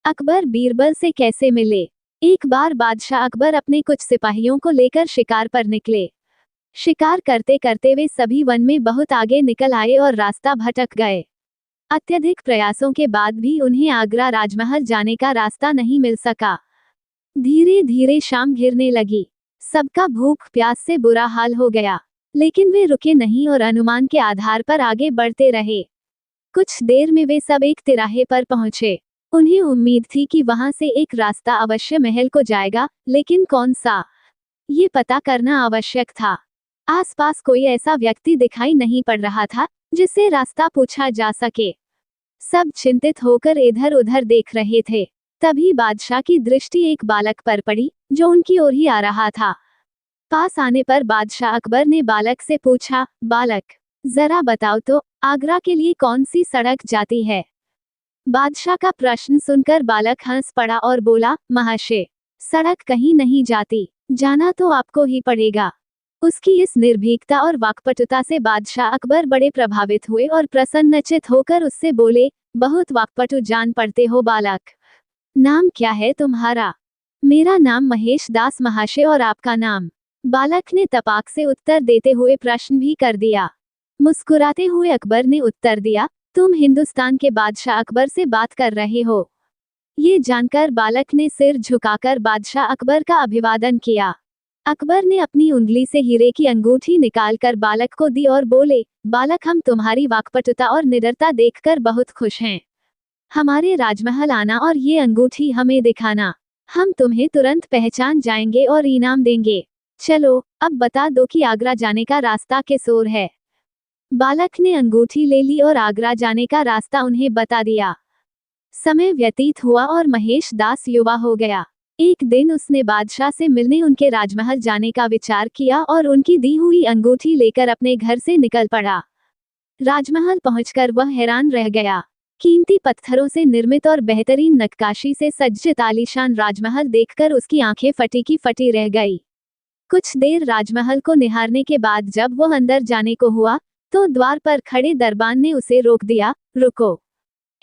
अकबर बीरबल से कैसे मिले। एक बार बादशाह अकबर अपने कुछ सिपाहियों को लेकर शिकार पर निकले। शिकार करते करते वे सभी वन में बहुत आगे निकल आए और रास्ता भटक गए। अत्यधिक प्रयासों के बाद भी उन्हें आगरा राजमहल जाने का रास्ता नहीं मिल सका। धीरे धीरे शाम घिरने लगी। सबका भूख प्यास से बुरा हाल हो गया, लेकिन वे रुके नहीं और अनुमान के आधार पर आगे बढ़ते रहे। कुछ देर में वे सब एक तिराहे पर पहुंचे। उन्हें उम्मीद थी कि वहां से एक रास्ता अवश्य महल को जाएगा, लेकिन कौन सा, ये पता करना आवश्यक था। आसपास कोई ऐसा व्यक्ति दिखाई नहीं पड़ रहा था जिससे रास्ता पूछा जा सके। सब चिंतित होकर इधर उधर देख रहे थे। तभी बादशाह की दृष्टि एक बालक पर पड़ी जो उनकी ओर ही आ रहा था। पास आने पर बादशाह अकबर ने बालक से पूछा, बालक, जरा बताओ तो आगरा के लिए कौन सी सड़क जाती है। बादशाह का प्रश्न सुनकर बालक हंस पड़ा और बोला, महाशय, सड़क कहीं नहीं जाती, जाना तो आपको ही पड़ेगा। उसकी इस निर्भीकता और वाक्पटुता से बादशाह अकबर बड़े प्रभावित हुए और प्रसन्नचित होकर उससे बोले, बहुत वाक्पटु जान पड़ते हो बालक। नाम क्या है तुम्हारा। मेरा नाम महेश दास महाशय। और आपका नाम। बालक ने तपाक से उत्तर देते हुए प्रश्न भी कर दिया। मुस्कुराते हुए अकबर ने उत्तर दिया, तुम हिंदुस्तान के बादशाह अकबर से बात कर रहे हो। ये जानकर बालक ने सिर झुकाकर बादशाह अकबर का अभिवादन किया। अकबर ने अपनी उंगली से हीरे की अंगूठी निकालकर बालक को दी और बोले, बालक, हम तुम्हारी वाक्पटुता और निडरता देखकर बहुत खुश हैं। हमारे राजमहल आना और ये अंगूठी हमें दिखाना, हम तुम्हें तुरंत पहचान जाएंगे और इनाम देंगे। चलो, अब बता दो कि आगरा जाने का रास्ता किस ओर है। बालक ने अंगूठी ले ली और आगरा जाने का रास्ता उन्हें बता दिया। समय व्यतीत हुआ और महेश दास युवा हो गया। एक दिन उसने बादशाह से मिलने उनके राजमहल जाने का विचार किया और उनकी दी हुई अंगूठी लेकर अपने घर से निकल पड़ा। राजमहल पहुंचकर वह हैरान रह गया। कीमती पत्थरों से निर्मित और बेहतरीन नक्काशी से सज्जित आलीशान राजमहल देखकर उसकी आंखें फटी की फटी रह गई। कुछ देर राजमहल को निहारने के बाद जब वह अंदर जाने को हुआ तो द्वार पर खड़े दरबान ने उसे रोक दिया। रुको,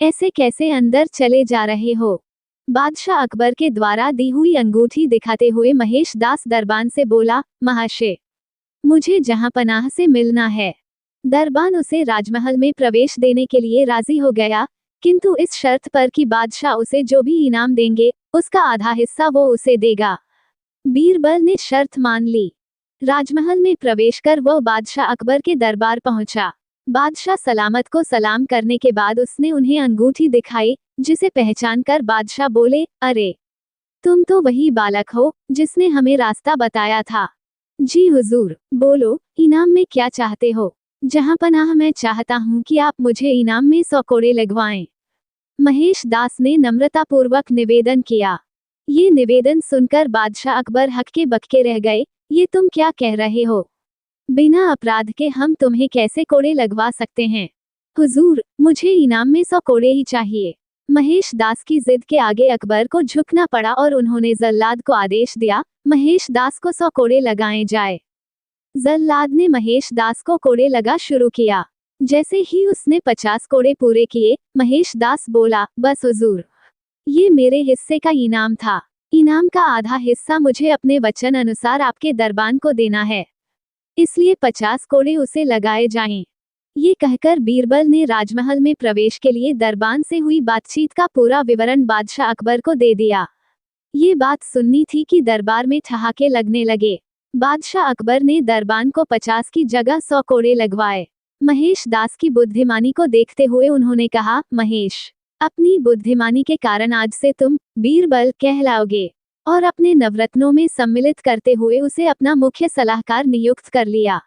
ऐसे कैसे अंदर चले जा रहे हो। बादशाह अकबर के द्वारा दी हुई अंगूठी दिखाते हुए महेश दास दरबान से बोला, महाशय, मुझे जहां पनाह से मिलना है। दरबान उसे राजमहल में प्रवेश देने के लिए राजी हो गया, किंतु इस शर्त पर कि बादशाह उसे जो भी इनाम देंगे उसका आधा हिस्सा वो उसे देगा। बीरबल ने शर्त मान ली। राजमहल में प्रवेश कर वह बादशाह अकबर के दरबार पहुंचा। बादशाह सलामत को सलाम करने के बाद उसने उन्हें अंगूठी दिखाई, जिसे पहचान कर बादशाह बोले, अरे, तुम तो वही बालक हो जिसने हमें रास्ता बताया था। जी हुजूर। बोलो, इनाम में क्या चाहते हो। जहां पनाह मैं चाहता हूं कि आप मुझे इनाम में 100 कोड़े लगवाएं। महेश दास ने नम्रतापूर्वक निवेदन किया। ये निवेदन सुनकर बादशाह अकबर हक्के बक्के रह गए। ये तुम क्या कह रहे हो। बिना अपराध के हम तुम्हें कैसे कोड़े लगवा सकते हैं। हुजूर, मुझे इनाम में 100 कोड़े ही चाहिए। महेश दास की जिद के आगे अकबर को झुकना पड़ा और उन्होंने जल्लाद को आदेश दिया, महेश दास को 100 कोड़े लगाए जाए। जल्लाद ने महेश दास को कोड़े लगा शुरू किया। जैसे ही उसने 50 कोड़े पूरे किए, महेश दास बोला, बस हुजूर, ये मेरे हिस्से का इनाम था। इनाम का आधा हिस्सा मुझे अपने वचन अनुसार आपके दरबान को देना है, इसलिए 50 कोड़े उसे लगाए जाएं। ये कहकर बीरबल ने राजमहल में प्रवेश के लिए दरबान से हुई बातचीत का पूरा विवरण बादशाह अकबर को दे दिया। ये बात सुननी थी कि दरबार में ठहाके लगने लगे। बादशाह अकबर ने दरबान को 50 की जगह 100 कोड़े लगवाए। महेश दास की बुद्धिमानी को देखते हुए उन्होंने कहा, महेश, अपनी बुद्धिमानी के कारण आज से तुम बीरबल कहलाओगे। और अपने नवरत्नों में सम्मिलित करते हुए उसे अपना मुख्य सलाहकार नियुक्त कर लिया।